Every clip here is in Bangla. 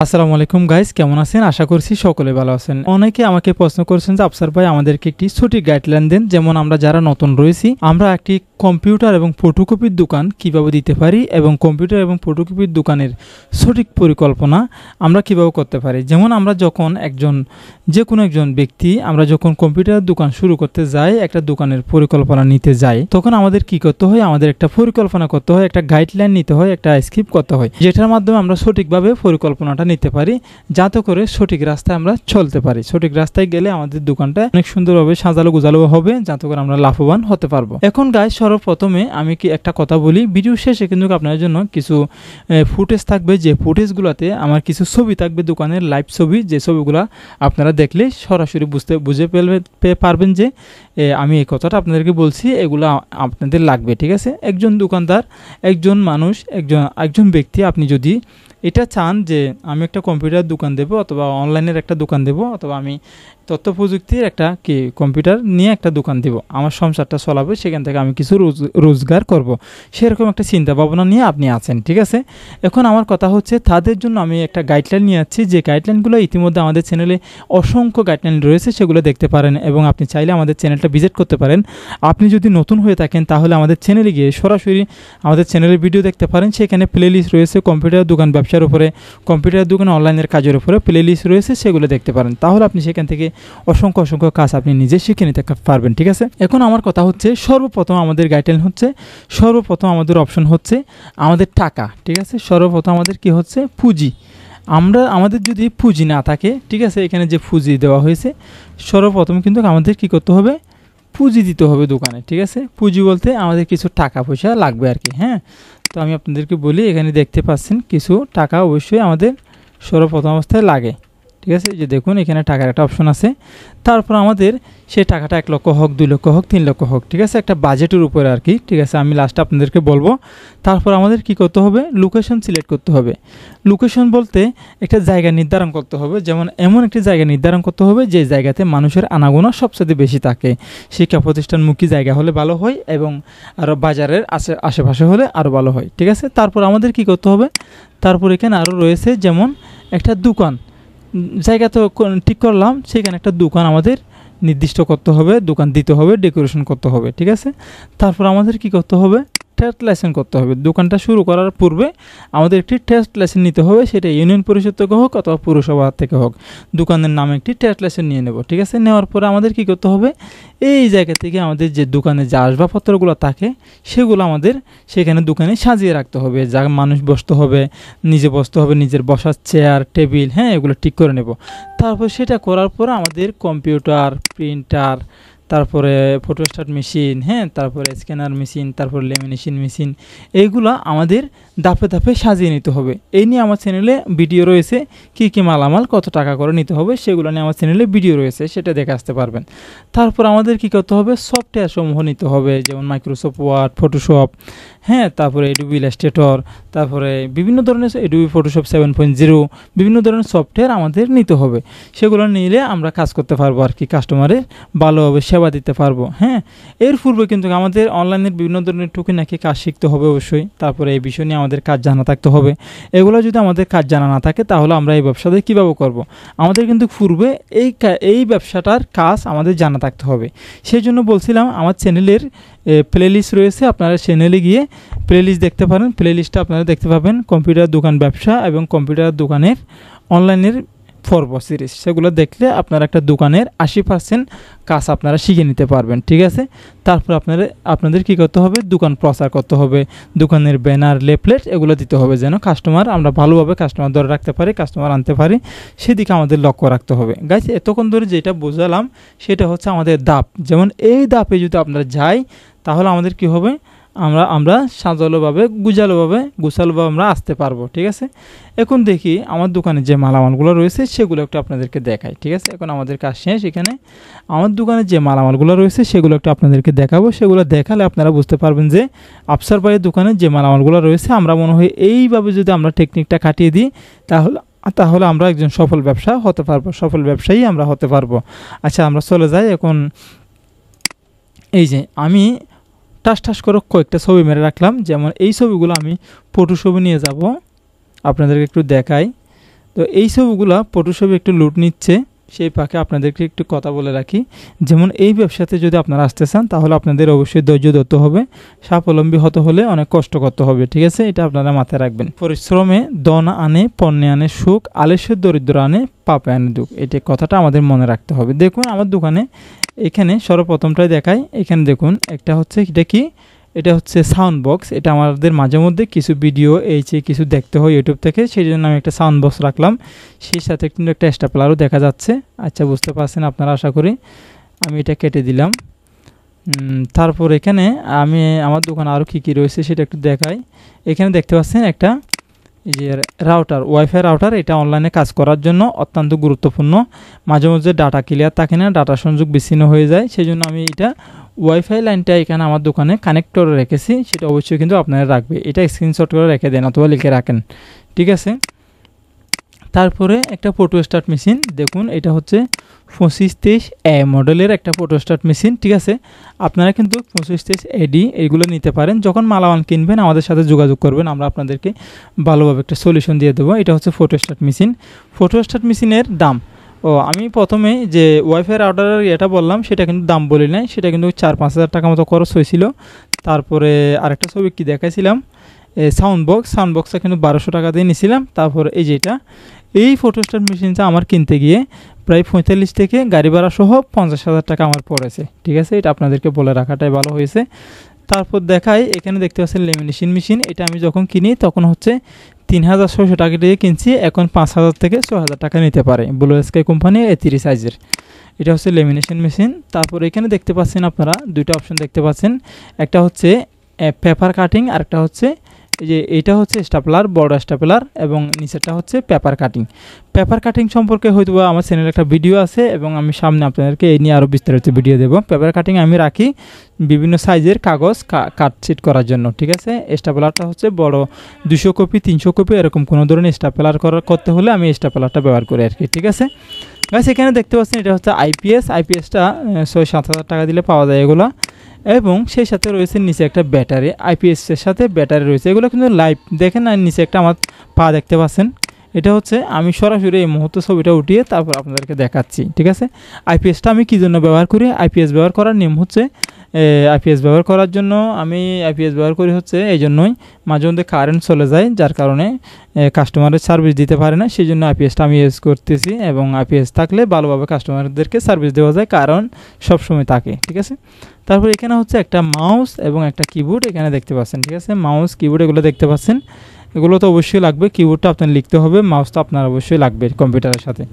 আসসালামু আলাইকুম গাইস, কেমন আছেন? আশা করছি সকলে ভালো আছেন। অনেকে আমাকে প্রশ্ন করেছেন যে আফসার ভাই আমাদেরকে একটি সঠিক গাইডলাইন দেন, যেমন আমরা যারা নতুন রয়েছি আমরা একটি কম্পিউটার এবং ফটোকপির দোকান কিভাবে দিতে পারি এবং কম্পিউটার এবং ফটোকপির দোকানের সঠিক পরিকল্পনা আমরা কিভাবে করতে পারি। যেমন আমরা যখন যে কোনো একজন ব্যক্তি আমরা যখন কম্পিউটার দোকান শুরু করতে যাই, একটা দোকানের পরিকল্পনা নিতে যাই, তখন আমাদের কি করতে হয়? আমাদের একটা পরিকল্পনা করতে হয়, একটা গাইডলাইন নিতে হয়, একটা স্ক্রিপ্ট করতে হয়, যেটার মাধ্যমে আমরা সঠিকভাবে পরিকল্পনাটা নিতে পারি, যাতে করে সঠিক রাস্তায় আমরা চলতে পারি। সঠিক রাস্তায় গেলে আমাদের দোকানটা অনেক সুন্দরভাবে সাজালো গোজালো হবে, যাতে করে আমরা লাভবান হতে পারবো। এখন গাইস, সর্বপ্রথমে আমি কি একটা কথা বলি, ভিডিও শেষে কিন্তু আপনাদের জন্য কিছু ফুটেজ থাকবে, যে ফুটেজগুলোতে আমার কিছু ছবি থাকবে, দোকানের লাইভ ছবি, যে ছবিগুলো আপনারা দেখলে সরাসরি বুঝে পারবেন যে আমি এই কথাটা আপনাদেরকে বলছি, এগুলো আপনাদের লাগবে। ঠিক আছে? একজন দোকানদার, একজন মানুষ, একজন ব্যক্তি, আপনি যদি এটা চান যে আমি একটা কম্পিউটার দোকান দেবো, অথবা অনলাইনের একটা দোকান দেবো, অথবা আমি তথ্য প্রযুক্তির একটা কম্পিউটার নিয়ে একটা দোকান দেব, আমার সংসারটা চলাবে, সেখান থেকে আমি কিছু রোজগার করব, সেরকম একটা চিন্তা ভাবনা নিয়ে আপনি আছেন। ঠিক আছে? এখন আমার কথা হচ্ছে, তাদের জন্য আমি একটা গাইডলাইন নিয়ে যাচ্ছি, যে গাইডলাইনগুলো ইতিমধ্যে আমাদের চ্যানেলে অসংখ্য গাইডলাইন রয়েছে, সেগুলো দেখতে পারেন এবং আপনি চাইলে আমাদের চ্যানেলটা ভিজিট করতে পারেন। আপনি যদি নতুন হয়ে থাকেন তাহলে আমাদের চ্যানেলে গিয়ে সরাসরি আমাদের চ্যানেলের ভিডিও দেখতে পারেন, সেখানে প্লেলিস্ট রয়েছে কম্পিউটার দোকান ব্যবসার উপরে, কম্পিউটার দোকান অনলাইনের কাজের উপরে প্লেলিস্ট রয়েছে, সেগুলো দেখতে পারেন। তাহলে আপনি সেখান থেকে অসংখ্য কাজ আপনি নিজে শিখে নিতে পারবেন। ঠিক আছে? এখন আমার কথা হচ্ছে, সর্বপ্রথম আমাদের গাইডলাইন হচ্ছে, সর্বপ্রথম আমাদের অপশন হচ্ছে আমাদের টাকা। ঠিক আছে? সর্বপ্রথম আমাদের কি হচ্ছে? পুঁজি। আমাদের যদি পুঁজি না থাকে, ঠিক আছে, এখানে যে পুঁজি দেওয়া হয়েছে, সর্বপ্রথম কিন্তু আমাদের কি করতে হবে? পুঁজি দিতে হবে দোকানে। ঠিক আছে? পুঁজি বলতে আমাদের কিছু টাকা পয়সা লাগবে আর কি। হ্যাঁ, তো আমি আপনাদেরকে বলি, এখানে দেখতে পাচ্ছেন কিছু টাকা অবশ্যই আমাদের সর্বপ্রথম অবস্থায় লাগে। ঠিক আছে? যে দেখুন, এখানে টাকার একটা অপশন আছে। তারপর আমাদের সেই টাকাটা 1 লক্ষ হোক, 2 লক্ষ হোক, 3 লক্ষ হোক, ঠিক আছে, একটা বাজেটের উপরে আর কি। ঠিক আছে? আমি লাস্টে আপনাদেরকে বলবো। তারপর আমাদের কি করতে হবে? লোকেশন সিলেক্ট করতে হবে। লোকেশন বলতে একটা জায়গা নির্ধারণ করতে হবে, যেমন এমন একটি জায়গা নির্ধারণ করতে হবে যে জায়গাতে মানুষের আনাগোনা সবচেয়ে বেশি থাকে। শিক্ষা প্রতিষ্ঠানমুখী জায়গা হলে ভালো হয়, এবং আরও বাজারের আশেপাশে হলে আরও ভালো হয়। ঠিক আছে? তারপর আমাদের কি করতে হবে? তারপর এখানে আরও রয়েছে, যেমন একটা দোকান জায়গা তো ঠিক করলাম, সেখানে একটা দোকান আমাদের নির্দিষ্ট করতে হবে, দোকান দিতে হবে, ডেকোরেশন করতে হবে। ঠিক আছে? তারপর আমাদের কি করতে হবে? টেস্ট লাইসেন্স করতে হবে। দোকানটা শুরু করার পূর্বে আমাদের একটি টেস্ট লাইসেন্স নিতে হবে, সেটা ইউনিয়ন পরিষদ থেকে হোক অথবা পুরসভা থেকে হোক, দোকানের নামে একটি টেস্ট লাইসেন্স নিয়ে নেব। ঠিক আছে? নেওয়ার পরে আমাদের কি করতে হবে? এই জায়গা থেকে আমাদের যে দোকানে যে আসবাবপত্রগুলো থাকে, সেগুলো আমাদের সেখানে দোকানে সাজিয়ে রাখতে হবে, যা মানুষ বসতে হবে, নিজে বসতে হবে, নিজের বসার চেয়ার টেবিল, হ্যাঁ, এগুলো ঠিক করে নেব। তারপর সেটা করার পর আমাদের কম্পিউটার, প্রিন্টার, তারপরে ফটোস্ট্যাট মেশিন, হ্যাঁ, তারপরে স্ক্যানার মেশিন, তারপরে লেমিনেশন মেশিন, এইগুলো আমাদের ধাপে ধাপে সাজিয়ে নিতে হবে। এই নিয়ে আমার চ্যানেলে ভিডিও রয়েছে, কী মালামাল কত টাকা করে নিতে হবে, সেগুলো নিয়ে আমার চ্যানেলে ভিডিও রয়েছে, সেটা দেখে আসতে পারবেন। তারপর আমাদের কি করতে হবে? সফটওয়্যার সমূহ নিতে হবে, যেমন মাইক্রোসফট ওয়ার্ড, ফটোশপ, হ্যাঁ, তারপরে এডোবি ইলাস্ট্রেটর, তারপরে বিভিন্ন ধরনের এডোবি ফটোশপ 7.0, বিভিন্ন ধরনের সফটওয়্যার আমাদের নিতে হবে। সেগুলো নিলে আমরা কাজ করতে পারবো আর কি, কাস্টমারের ভালোভাবে সেবা দিতে পারবো। হ্যাঁ, এর পূর্বে কিন্তু আমাদের অনলাইনের বিভিন্ন ধরনের টুকিটাকি কাজ শিখতে হবে অবশ্যই। তারপরে এই বিষয় নিয়ে আমাদের কাজ জানা থাকতে হবে। এগুলো যদি আমাদের কাজ জানা না থাকে, তাহলে আমরা এই ব্যবসাটা কীভাবে করব? আমাদের কিন্তু পূর্বে এই ব্যবসাটার কাজ আমাদের জানা থাকতে হবে। সেই জন্য বলছিলাম, আমার চ্যানেলের প্লেলিস্ট রয়েছে, আপনারা চ্যানেলে গিয়ে প্লেলিস্ট দেখতে পারেন। প্লেলিস্টটা আপনারা দেখতে পাবেন কম্পিউটার দোকান ব্যবসা এবং কম্পিউটার দোকানের অনলাইনের পর্ব সিরিজ, সেগুলো দেখলে আপনারা একটা দোকানের 80% কাজ আপনারা শিখে নিতে পারবেন। ঠিক আছে? তারপর আপনাদের কী করতে হবে? দোকান প্রচার করতে হবে, দোকানের ব্যানার, লিফলেট এগুলো দিতে হবে, যেন আমরা ভালোভাবে কাস্টমার ধরে রাখতে পারি, কাস্টমার আনতে পারি, সেদিকে আমাদের লক্ষ্য রাখতে হবে। গাইস, এতক্ষণ ধরে যেটা বোঝালাম সেটা হচ্ছে আমাদের ধাপ। যেমন এই ধাপে যদি আপনারা যাই, তাহলে আমাদের কি হবে? আমরা সাজালোভাবে গোছালোভাবে আমরা আসতে পারবো। ঠিক আছে? এখন দেখি আমার দোকানে যে মালামালগুলো রয়েছে সেগুলো একটু আপনাদেরকে দেখাই। ঠিক আছে? এখন আমাদের কাজ শেষ। এখানে আমার দোকানে যে মালামালগুলো রয়েছে সেগুলো একটু আপনাদেরকে দেখাবো। সেগুলো দেখালে আপনারা বুঝতে পারবেন যে আফসার ভাইয়ের দোকানে যে মালামালগুলো রয়েছে, আমরা মনে হয় এইভাবে যদি আমরা টেকনিকটা কাটিয়ে দিই, তাহলে আমরা একজন সফল ব্যবসায়ী আমরা হতে পারবো। আচ্ছা, আমরা চলে যাই। এখন এই যে আমি টাস করে কয়েকটা ছবি মেরে রাখলাম, যেমন এই ছবিগুলো আমি ফটোশপে নিয়ে যাব, আপনাদেরকে একটু দেখাই। তো এই সবগুলা ফটোশপে একটু লুট নিচ্ছে। সেই পাকে আপনাদেরকে একটু কথা বলে রাখি, যেমন এই ব্যবসাতে যদি আপনারা আসতে চান তাহলে আপনাদের অবশ্যই ধৈর্য ধরতে হবে, স্বাবলম্বী হতে হলে অনেক কষ্ট করতে হবে, ঠিক আছে? এটা আপনারা মাথায় রাখবেন। পরিশ্রমে ধন আনে, পণ্যে আনে সুখ, আলস্যের দরিদ্র আনে, পাপে আনে দুঃখ। এটা কথাটা আমাদের মনে রাখতে হবে। দেখুন আমার দোকানে এখানে সর্বপ্রথমটাই দেখাই। এখানে দেখুন একটা হচ্ছে, এটা কি, এটা হচ্ছে সাউন্ড বক্স। এটা আমাদের মাঝে মধ্যে কিছু ভিডিও কিছু দেখতে হয় ইউটিউব থেকে, সেই জন্য আমি একটা সাউন্ড বক্স রাখলাম। সেই সাথে কিন্তু একটা স্টেপলারও দেখা যাচ্ছে। আচ্ছা, বুঝতে পারছেন আপনারা আশা করি। আমি এটা কেটে দিলাম। তারপর এখানে আমি আমার দোকানে আরও কী কী রয়েছে সেটা একটু দেখাই। এখানে দেখতে পাচ্ছেন একটা এই যে রাউটার, ওয়াইফাই রাউটার। এটা অনলাইনে কাজ করার জন্য অত্যন্ত গুরুত্বপূর্ণ। মাঝে মধ্যে ডাটা ক্লিয়ার থাকে না, ডাটা সংযোগ বিচ্ছিন্ন হয়ে যায়, সেই জন্য আমি এটা ওয়াইফাই লাইনটা এখানে আমার দোকানে কানেক্ট করে রেখেছি। সেটা অবশ্যই কিন্তু আপনারা রাখবে, এটা স্ক্রিনশট করে রেখে দেন অথবা লিখে রাখেন, ঠিক আছে? তারপরে একটা ফটো স্টার্ট মেশিন। দেখুন এটা হচ্ছে 2523A মডেলের একটা ফটো স্টার্ট মেশিন, ঠিক আছে? আপনারা কিন্তু 2523AD এইগুলো নিতে পারেন। যখন মালামাল কিনবেন আমাদের সাথে যোগাযোগ করবেন, আমরা আপনাদেরকে ভালোভাবে একটা সলিউশন দিয়ে দেবো। এটা হচ্ছে photo start machine. Photo start মেশিনের দাম, আমি প্রথমে যে ওয়াইফাই রাউটারের এটা বললাম সেটা কিন্তু দাম বলি নাই, সেটা কিন্তু 4-5 হাজার টাকা মতো খরচ হয়েছিল। তারপরে আরেকটা ছবি কি দেখাইছিলাম, সাউন্ড বক্সটা কিন্তু 1200 টাকা দিয়ে নিয়েছিলাম। তারপরে এই যেটা, এই ফটো স্টার্ট মেশিনটা আমার কিনতে গিয়ে প্রায় 45 থেকে গাড়ি ভাড়া সহ 50,000 টাকা আমার পড়েছে, ঠিক আছে? এটা আপনাদেরকে বলে রাখাটাই ভালো হয়েছে। তারপর দেখাই, এখানে দেখতে পাচ্ছেন লেমিনেশন মেশিন। এটা আমি যখন কিনি তখন হচ্ছে 3600 টাকা দিয়ে কিনছি, এখন 5000 থেকে 6000 টাকা নিতে পারে ব্লু স্কাই কোম্পানি 30 সাইজের। এটা হচ্ছে লেমিনেশন মেশিন। তারপর এখানে দেখতে পাচ্ছেন আপনারা দুইটা অপশন দেখতে পাচ্ছেন, একটা হচ্ছে পেপার কাটিং আর একটা হচ্ছে এই যে এটা হচ্ছে স্টাপলার, বড় স্টাপলার, এবং নিচেরটা হচ্ছে পেপার কাটিং। পেপার কাটিং সম্পর্কে হয়তো আমার চ্যানেলে একটা ভিডিও আছে এবং আমি সামনে আপনাদেরকে এই নিয়ে আরও বিস্তারিত ভিডিও দেবো। পেপার কাটিং আমি রাখি বিভিন্ন সাইজের কাগজ কাটশিট করার জন্য, ঠিক আছে? স্টাপলারটা হচ্ছে বড় 200 কপি 300 কপি এরকম কোনো ধরনের স্টাপলার করতে হলে আমি স্টাপলারটা ব্যবহার করি আর কি, ঠিক আছে? গাইস এখানে দেখতে পাচ্ছেন এটা হচ্ছে আইপিএসটা 6-7 হাজার টাকা দিলে পাওয়া যায় এগুলো। এবং সেই সাথে রয়েছে নিচে একটা ব্যাটারি, আইপিএসের সাথে ব্যাটারি রয়েছে। এগুলো কিন্তু লাইভ দেখেন, আর নিচে একটা আমার পা দেখতে পাচ্ছেন। এটা হচ্ছে আমি সরাসরি এই মুহূর্তে ছবিটা উঠিয়ে তারপর আপনাদেরকে দেখাচ্ছি, ঠিক আছে? আইপিএসটা আমি কী জন্য ব্যবহার করি? আইপিএস ব্যবহার করার নিয়ম হচ্ছে, আইপিএস ব্যবহার করার জন্য আমি আইপিএস ব্যবহার করি হচ্ছে এই জন্যই, মাঝে মধ্যে কারেন্ট চলে যায় যার কারণে কাস্টমারের সার্ভিস দিতে পারে না, সেই জন্য আইপিএসটা আমি ইউজ করতেছি। এবং আইপিএস থাকলে ভালোভাবে কাস্টমারদেরকে সার্ভিস দেওয়া যায়, কারণ সবসময় থাকে, ঠিক আছে? তারপর এখানে হচ্ছে একটা মাউস এবং একটা কিবোর্ড এখানে দেখতে পাচ্ছেন, ঠিক আছে? মাউস কিবোর্ড এগুলো দেখতে পাচ্ছেন, এগুলো তো অবশ্যই লাগবে। কিবোর্ডটা আপনার লিখতে হবে, মাউসটা আপনার অবশ্যই লাগবে কম্পিউটারের সাথে।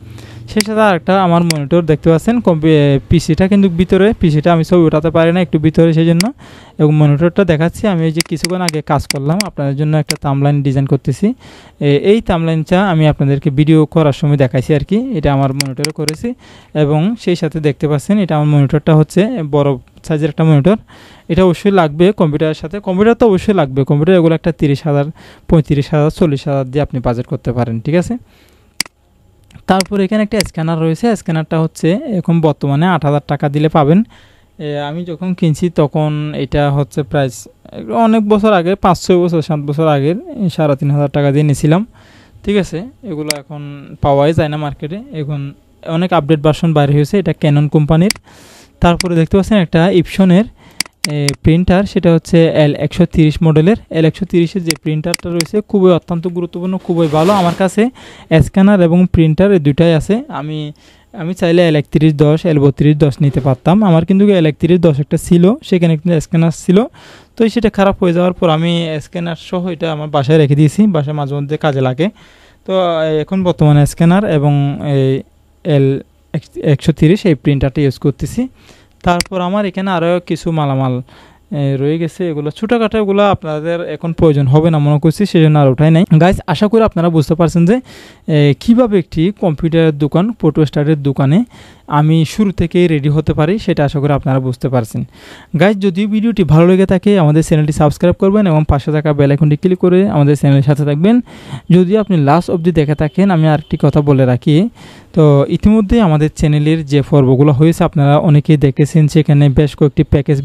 সেই সাথে আরেকটা আমার মনিটর দেখতে পাচ্ছেন। পিসিটা কিন্তু ভিতরে, পিসিটা আমি ছবি ওঠাতে পারি না, একটু ভিতরে, সেই জন্য। এবং মনিটরটা দেখাচ্ছি আমি এই যে কিছুক্ষণ আগে কাজ করলাম, আপনাদের জন্য একটা থাম্বনেইল ডিজাইন করতেছি। এই থাম্বনেইলটা আমি আপনাদেরকে ভিডিও করার সময় দেখাইছি আর কি, এটা আমার মনিটরে করেছি। এবং সেই সাথে দেখতে পাচ্ছেন এটা আমার মনিটরটা হচ্ছে বড় সাইজের একটা মনিটর, এটা অবশ্যই লাগবে কম্পিউটারের সাথে। কম্পিউটার তো অবশ্যই লাগবে, কম্পিউটার এগুলো একটা 30,000, 35,000, 40,000 দিয়ে আপনি বাজেট করতে পারেন, ঠিক আছে? তারপর এখানে একটা স্ক্যানার রয়েছে। স্ক্যানারটা হচ্ছে এখন বর্তমানে 8,000 টাকা দিলে পাবেন। আমি যখন কিনছি তখন এটা হচ্ছে প্রাইস অনেক বছর আগে, 5-6 বছর 7 বছর আগের, 3,500 টাকা দিয়ে নিয়েছিলাম, ঠিক আছে? এগুলো এখন পাওয়াই যায় না মার্কেটে, এখন অনেক আপডেট ভার্সন বাইরে হয়েছে, এটা ক্যানন কোম্পানির। তারপরে দেখতে পাচ্ছেন একটা ইপসনের প্রিন্টার, সেটা হচ্ছে L130 মডেলের। L130-এর যে প্রিন্টারটা রয়েছে খুবই অত্যন্ত গুরুত্বপূর্ণ, খুবই ভালো। আমার কাছে স্ক্যানার এবং প্রিন্টার এই দুটাই আছে। আমি চাইলে L3110, L3210 নিতে পারতাম। আমার কিন্তু L3110 একটা ছিল, সেখানে কিন্তু স্ক্যানার ছিল, তো সেটা খারাপ হয়ে যাওয়ার পর আমি স্ক্যানার সহ এটা আমার বাসায় রেখে দিয়েছি, বাসায় মাঝে মধ্যে কাজে লাগে। তো এখন বর্তমানে স্ক্যানার এবং L130 এই প্রিন্টারটা ইউজ করতেছি। তারপর আমার এখানে আরও কিছু মালামাল রয়ে গেছে, এগুলো ছোটোখাটো, এগুলো আপনাদের এখন প্রয়োজন হবে না মনে করছি, সেই জন্য আর ওঠাই নাই। গাইস আশা করি আপনারা বুঝতে পারছেন যে কীভাবে একটি কম্পিউটারের দোকান, ফটো স্টার্টের দোকানে আমি শুরু থেকেই রেডি হতে পারি, সেটা আশা করি আপনারা বুঝতে পারছেন। গাইজ, যদি ভিডিওটি ভালো লেগে থাকে আমাদের চ্যানেলটি সাবস্ক্রাইব করবেন এবং পাশে থাকা বেল আইকনটি ক্লিক করে আমাদের চ্যানেলের সাথে থাকবেন। যদি আপনি লাস্ট অবধি দেখে থাকেন, আমি আরেকটি কথা বলে রাখি, তো ইতিমধ্যে আমাদের চ্যানেলের যে পর্বগুলো হয়েছে আপনারা অনেকেই দেখেছেন, সেখানে বেশ কয়েকটি প্যাকেজ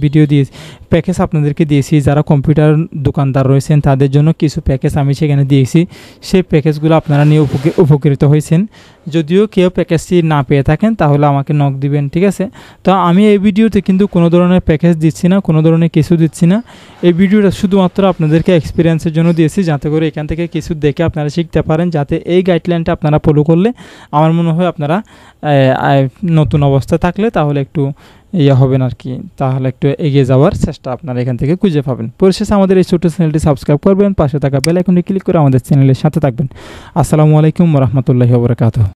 আপনাদেরকে দিয়েছি। যারা কম্পিউটার দোকানদার রয়েছেন তাদের জন্য কিছু প্যাকেজ আমি সেখানে দিয়েছি, সেই প্যাকেজগুলো আপনারা নিয়ে উপকৃত হয়েছেন। যদিও কেউ প্যাকেজটি না পেয়ে থাকেন তাহলে আমাকে নক দিবেন, ঠিক আছে? তো আমি এই ভিডিওতে কিন্তু কোনো ধরনের প্যাকেজ দিচ্ছি না, কোনো ধরনের কিছু দিচ্ছি না। এই ভিডিওটা শুধুমাত্র আপনাদেরকে এক্সপিরিয়েন্সের জন্য দিয়েছি, যাতে করে এখান থেকে কিছু দেখে আপনারা শিখতে পারেন, যাতে এই গাইডলাইনটা আপনারা ফলো করলে আমার মনে হয় আপনারা নতুন অবস্থায় থাকলে তাহলে একটু হবেন আর কি, তাহলে একটু এগিয়ে যাওয়ার চেষ্টা আপনারা এখান থেকে খুঁজে পাবেন। পরিশেষে আমাদের এই ছোট্ট চ্যানেলটি সাবস্ক্রাইব করবেন, পাশে থাকা বেল আইকনটি ক্লিক করে আমাদের চ্যানেলের সাথে থাকবেন। আসসালামু আলাইকুম ওয়া রাহমাতুল্লাহি ওয়া বারাকাতুহু।